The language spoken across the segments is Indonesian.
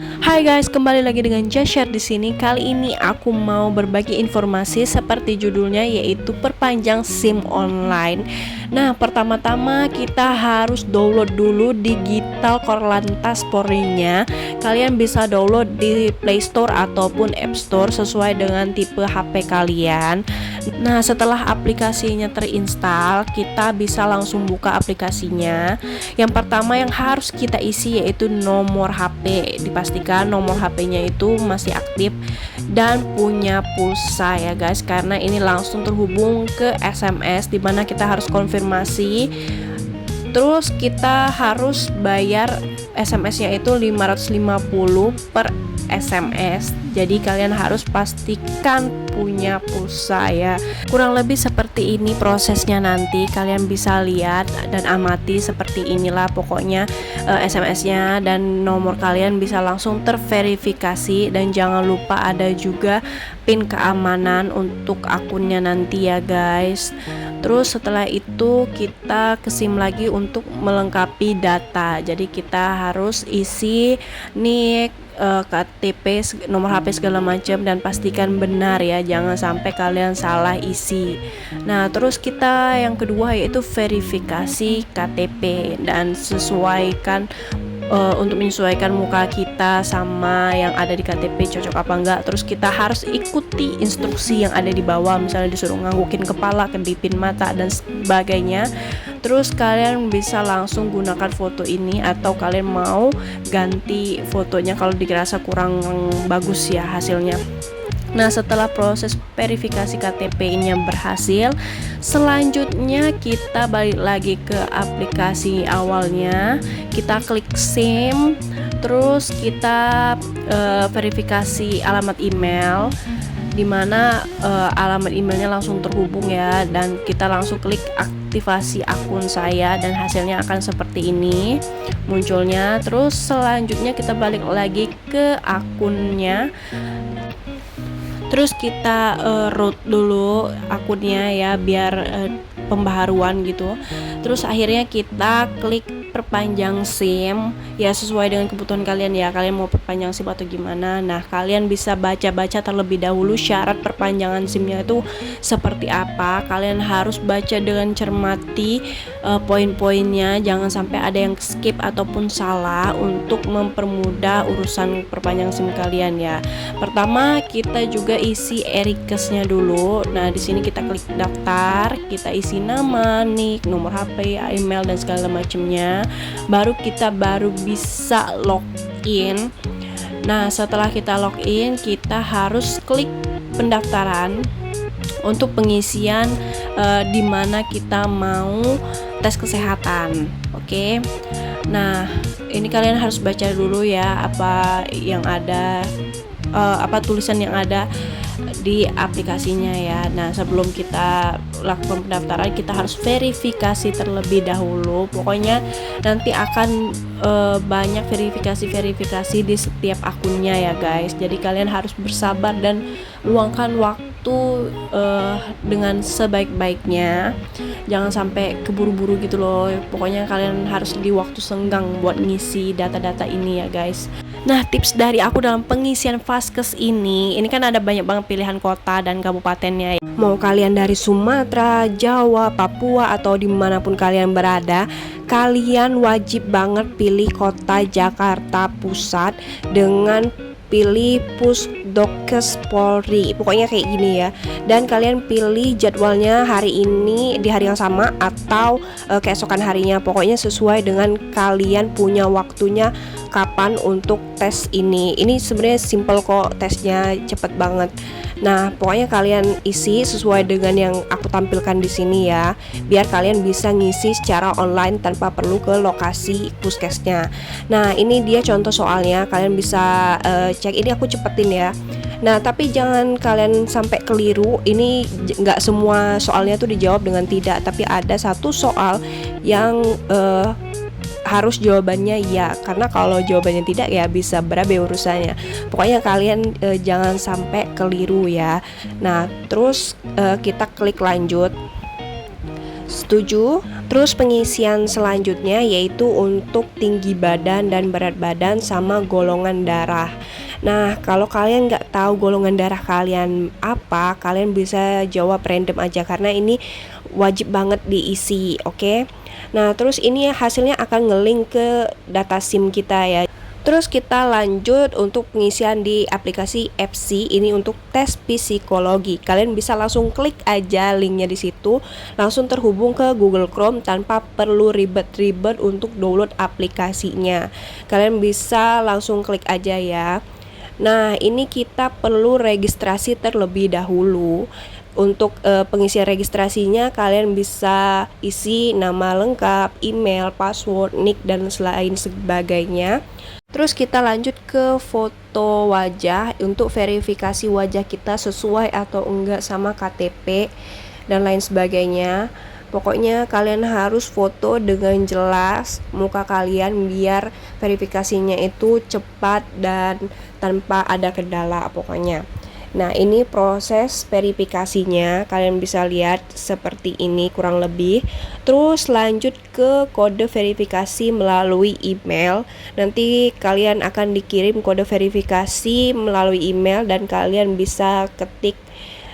Hai guys, kembali lagi dengan Jasher di sini. Kali ini aku mau berbagi informasi seperti judulnya, yaitu perpanjang SIM online. Nah, pertama-tama kita harus download dulu digital Korlantas Polri-nya. Kalian bisa download di Play Store ataupun App Store sesuai dengan tipe HP kalian. Nah, setelah aplikasinya terinstall, kita bisa langsung buka aplikasinya. Yang pertama yang harus kita isi yaitu nomor HP. Dipastikan nomor HP-nya itu masih aktif dan punya pulsa ya guys, karena ini langsung terhubung ke SMS, dimana kita harus konfirmasi. Terus kita harus bayar SMS-nya itu 550 per SMS. Jadi kalian harus pastikan punya pulsa ya. Kurang lebih seperti ini prosesnya, nanti kalian bisa lihat dan amati seperti inilah pokoknya SMS-nya, dan nomor kalian bisa langsung terverifikasi. Dan jangan lupa ada juga PIN keamanan untuk akunnya nanti ya guys. Terus setelah itu kita ke SIM lagi untuk melengkapi data. Jadi kita harus isi NIK, KTP, nomor HP segala macam, dan pastikan benar ya, jangan sampai kalian salah isi. Nah, terus kita yang kedua yaitu verifikasi KTP dan sesuaikan untuk menyesuaikan muka kita sama yang ada di KTP cocok apa enggak. Terus kita harus ikuti instruksi yang ada di bawah, misalnya disuruh nganggukin kepala, kedipin mata dan sebagainya. Terus kalian bisa langsung gunakan foto ini, atau kalian mau ganti fotonya kalau dirasa kurang bagus ya hasilnya. Nah, setelah proses verifikasi KTP ini yang berhasil, selanjutnya kita balik lagi ke aplikasi awalnya. Kita klik SIM, terus kita verifikasi alamat email, dimana alamat emailnya langsung terhubung ya, dan kita langsung klik aktivasi akun saya, dan hasilnya akan seperti ini munculnya. Terus selanjutnya kita balik lagi ke akunnya. Terus kita root dulu akunnya ya, biar pembaharuan gitu. Terus akhirnya kita klik perpanjang SIM ya, sesuai dengan kebutuhan kalian ya, kalian mau perpanjang SIM atau gimana. Nah, kalian bisa baca-baca terlebih dahulu syarat perpanjangan SIM-nya itu seperti apa. Kalian harus baca dengan cermati poin-poinnya, jangan sampai ada yang skip ataupun salah, untuk mempermudah urusan perpanjang SIM kalian ya. Pertama kita juga isi e-request-nya dulu. Nah, di sini kita klik daftar, kita isi nama, NIK, nomor HP, email dan segala macamnya. Baru kita bisa login. Nah, setelah kita login, kita harus klik pendaftaran untuk pengisian di mana kita mau tes kesehatan. Oke. Nah, ini kalian harus baca dulu ya apa yang ada, apa tulisan yang ada di aplikasinya ya. Nah, sebelum kita lakukan pendaftaran, kita harus verifikasi terlebih dahulu. Pokoknya nanti akan banyak verifikasi di setiap akunnya ya guys. Jadi kalian harus bersabar dan luangkan waktu dengan sebaik-baiknya. Jangan sampai keburu-buru gitu loh. Pokoknya kalian harus di waktu senggang buat ngisi data-data ini ya guys. Nah, tips dari aku dalam pengisian Vaskes ini kan ada banyak banget pilihan kota dan kabupatennya. Mau kalian dari Sumatera, Jawa, Papua, atau dimanapun kalian berada, kalian wajib banget pilih kota Jakarta Pusat dengan pilih Pusdokes Polri, pokoknya kayak gini ya. Dan kalian pilih jadwalnya hari ini di hari yang sama atau keesokan harinya, pokoknya sesuai dengan kalian punya waktunya kapan untuk tes ini. Ini sebenarnya simple kok, tesnya cepet banget. Nah, pokoknya kalian isi sesuai dengan yang aku tampilkan di sini ya, biar kalian bisa ngisi secara online tanpa perlu ke lokasi puskesnya. Nah, ini dia contoh soalnya, kalian bisa cek. Ini aku cepetin ya. Nah, tapi jangan kalian sampai keliru. Ini nggak semua soalnya tuh dijawab dengan tidak, tapi ada satu soal yang harus jawabannya ya, karena kalau jawabannya tidak ya bisa berabe urusannya. Pokoknya kalian jangan sampai keliru ya. Nah, terus kita klik lanjut. Setuju? Terus pengisian selanjutnya yaitu untuk tinggi badan dan berat badan sama golongan darah. Nah, kalau kalian nggak tahu golongan darah kalian apa, kalian bisa jawab random aja karena ini wajib banget diisi, oke? Nah, terus ini hasilnya akan ngelink ke data SIM kita ya. Terus kita lanjut untuk pengisian di aplikasi FC ini untuk tes psikologi. Kalian bisa langsung klik aja linknya di situ, langsung terhubung ke Google Chrome tanpa perlu ribet-ribet untuk download aplikasinya. Kalian bisa langsung klik aja ya. Nah, ini kita perlu registrasi terlebih dahulu. Untuk pengisian registrasinya kalian bisa isi nama lengkap, email, password, nick dan lain sebagainya. Terus kita lanjut ke foto wajah untuk verifikasi wajah kita sesuai atau enggak sama KTP dan lain sebagainya. Pokoknya kalian harus foto dengan jelas muka kalian biar verifikasinya itu cepat dan tanpa ada kendala pokoknya. Nah, ini proses verifikasinya, kalian bisa lihat seperti ini kurang lebih. Terus lanjut ke kode verifikasi melalui email. Nanti kalian akan dikirim kode verifikasi melalui email dan kalian bisa ketik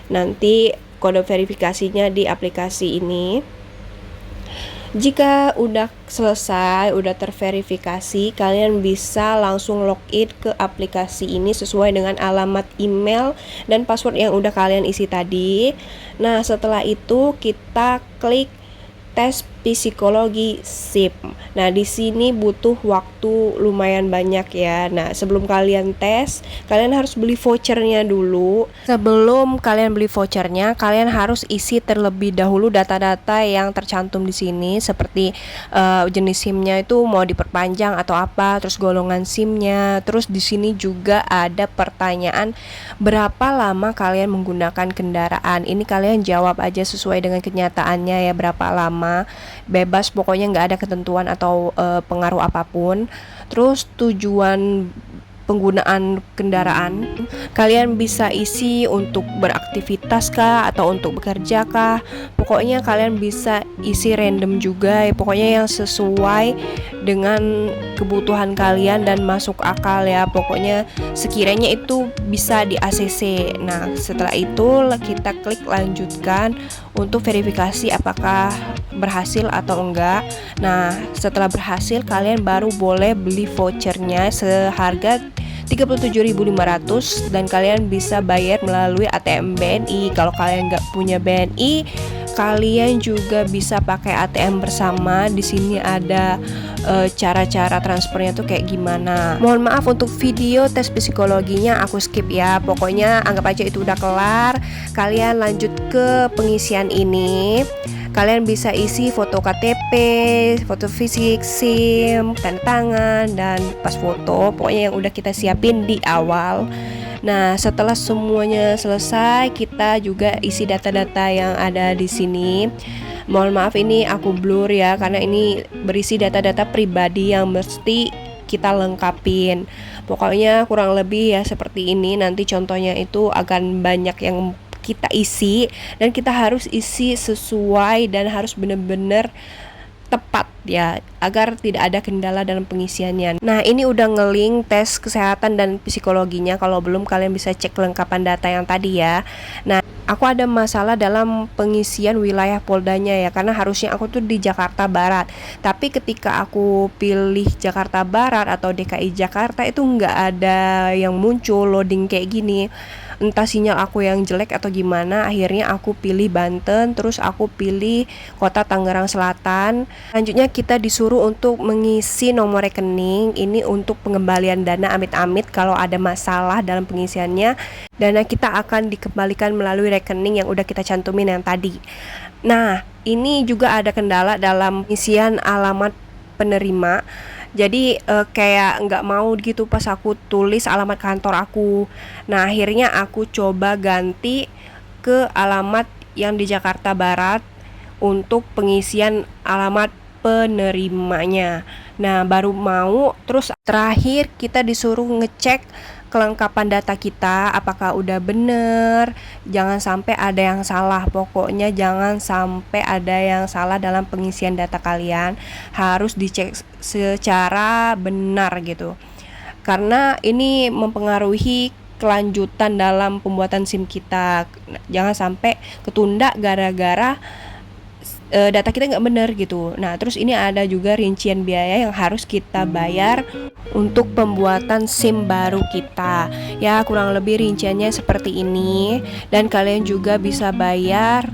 nanti kode verifikasinya di aplikasi ini. Jika udah selesai, udah terverifikasi, kalian bisa langsung login ke aplikasi ini sesuai dengan alamat email dan password yang udah kalian isi tadi. Nah, setelah itu kita klik tes psikologi SIM. Nah, di sini butuh waktu lumayan banyak ya. Nah, sebelum kalian tes, kalian harus beli vouchernya dulu. Sebelum kalian beli vouchernya, kalian harus isi terlebih dahulu data-data yang tercantum di sini seperti jenis SIM-nya itu mau diperpanjang atau apa, terus golongan SIM-nya. Terus di sini juga ada pertanyaan berapa lama kalian menggunakan kendaraan. Ini kalian jawab aja sesuai dengan kenyataannya ya, berapa lama. Bebas pokoknya, nggak ada ketentuan atau pengaruh apapun. Terus tujuan penggunaan kendaraan kalian bisa isi untuk beraktivitas kah atau untuk bekerja kah, pokoknya kalian bisa isi random juga ya, pokoknya yang sesuai dengan kebutuhan kalian dan masuk akal ya, pokoknya sekiranya itu bisa di ACC. Nah, setelah itu kita klik lanjutkan untuk verifikasi apakah berhasil atau enggak. Nah, setelah berhasil kalian baru boleh beli vouchernya seharga 37.500 dan kalian bisa bayar melalui ATM BNI. Kalau kalian nggak punya BNI, kalian juga bisa pakai ATM bersama. Di sini ada cara-cara transfernya tuh kayak gimana. Mohon maaf untuk video tes psikologinya aku skip ya. Pokoknya anggap aja itu udah kelar. Kalian lanjut ke pengisian ini. Kalian bisa isi foto KTP, foto fisik, SIM, tanda tangan, dan pas foto. Pokoknya yang udah kita siapin di awal. Nah, setelah semuanya selesai, kita juga isi data-data yang ada di sini. Mohon maaf ini aku blur ya, karena ini berisi data-data pribadi yang mesti kita lengkapin. Pokoknya kurang lebih ya seperti ini. Nanti contohnya itu akan banyak yang kita isi dan kita harus isi sesuai dan harus benar-benar tepat ya, agar tidak ada kendala dalam pengisiannya. Nah, ini udah ngelink tes kesehatan dan psikologinya. Kalau belum, kalian bisa cek kelengkapan data yang tadi ya. Nah, aku ada masalah dalam pengisian wilayah poldanya ya, karena harusnya aku tuh di Jakarta Barat. Tapi ketika aku pilih Jakarta Barat atau DKI Jakarta itu nggak ada yang muncul loading kayak gini. Entah sinyal aku yang jelek atau gimana, akhirnya aku pilih Banten, terus aku pilih kota Tangerang Selatan. Selanjutnya kita disuruh untuk mengisi nomor rekening. Ini untuk pengembalian dana amit-amit kalau ada masalah dalam pengisiannya. Dana kita akan dikembalikan melalui rekening yang udah kita cantumin yang tadi. Nah, ini juga ada kendala dalam pengisian alamat penerima. Jadi kayak nggak mau gitu pas aku tulis alamat kantor aku. Nah, akhirnya aku coba ganti ke alamat yang di Jakarta Barat untuk pengisian alamat penerimanya. Nah, baru mau. Terus terakhir kita disuruh ngecek kelengkapan data kita apakah udah bener, jangan sampai ada yang salah. Pokoknya jangan sampai ada yang salah dalam pengisian data kalian, harus dicek secara benar gitu, karena ini mempengaruhi kelanjutan dalam pembuatan SIM kita. Jangan sampai ketunda gara-gara data kita nggak benar gitu. Nah, terus ini ada juga rincian biaya yang harus kita bayar untuk pembuatan SIM baru kita. Ya, kurang lebih rinciannya seperti ini, dan kalian juga bisa bayar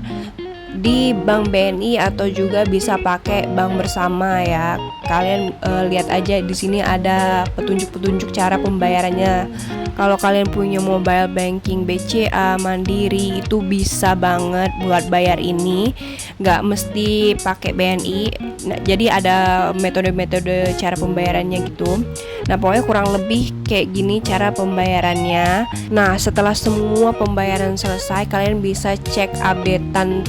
di Bank BNI atau juga bisa pakai bank bersama ya. Kalian lihat aja di sini ada petunjuk-petunjuk cara pembayarannya. Kalau kalian punya mobile banking BCA, Mandiri, itu bisa banget buat bayar ini, nggak mesti pakai BNI. Nah, jadi ada metode-metode cara pembayarannya gitu. Nah, pokoknya kurang lebih kayak gini cara pembayarannya. Nah, setelah semua pembayaran selesai, kalian bisa cek updatean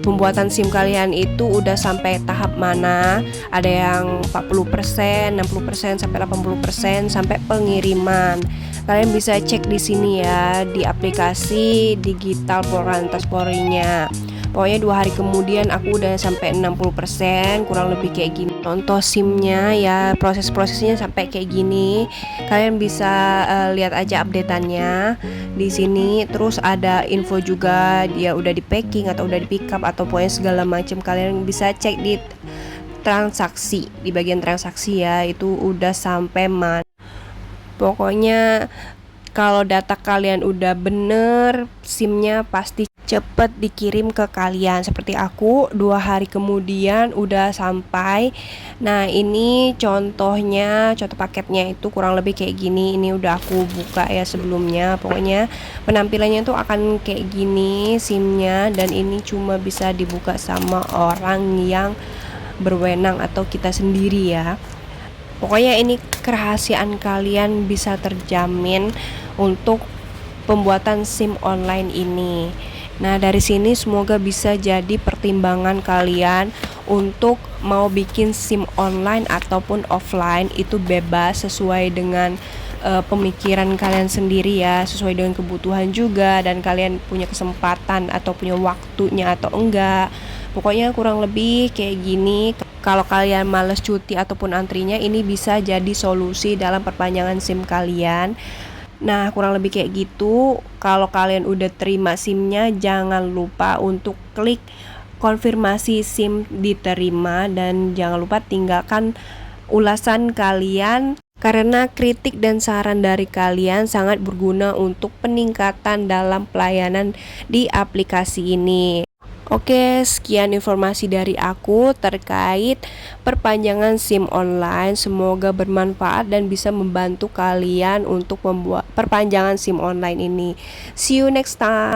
pembuatan SIM kalian itu udah sampai tahap mana. Ada yang 40%, 60%, sampai 80%, sampai pengiriman. Kalian bisa cek di sini ya, di aplikasi digital Polantas Polri-nya. Pokoknya 2 hari kemudian aku udah sampai 60%, kurang lebih kayak gini. Contoh SIM-nya ya, proses-prosesnya sampai kayak gini. Kalian bisa lihat aja updateannya di sini. Terus ada info juga dia udah di packing atau udah di pick up atau pokoknya segala macam. Kalian bisa cek di transaksi, di bagian transaksi ya, itu udah sampai mana. Pokoknya kalau data kalian udah bener, SIM-nya pasti cepet dikirim ke kalian. Seperti aku 2 hari kemudian udah sampai. Nah, ini contohnya, contoh paketnya itu kurang lebih kayak gini. Ini udah aku buka ya sebelumnya. Pokoknya penampilannya tuh akan kayak gini SIM-nya, dan ini cuma bisa dibuka sama orang yang berwenang atau kita sendiri ya. Pokoknya ini kerahasiaan kalian bisa terjamin untuk pembuatan SIM online ini. Nah, dari sini semoga bisa jadi pertimbangan kalian untuk mau bikin SIM online ataupun offline, itu bebas sesuai dengan pemikiran kalian sendiri ya, sesuai dengan kebutuhan juga, dan kalian punya kesempatan atau punya waktunya atau enggak. Pokoknya kurang lebih kayak gini. Kalau kalian males cuti ataupun antrinya, ini bisa jadi solusi dalam perpanjangan SIM kalian. Nah, kurang lebih kayak gitu. Kalau kalian udah terima SIM-nya, jangan lupa untuk klik konfirmasi SIM diterima, dan jangan lupa tinggalkan ulasan kalian, karena kritik dan saran dari kalian sangat berguna untuk peningkatan dalam pelayanan di aplikasi ini. Oke, sekian informasi dari aku terkait perpanjangan SIM online. Semoga bermanfaat dan bisa membantu kalian untuk membuat perpanjangan SIM online ini. See you next time.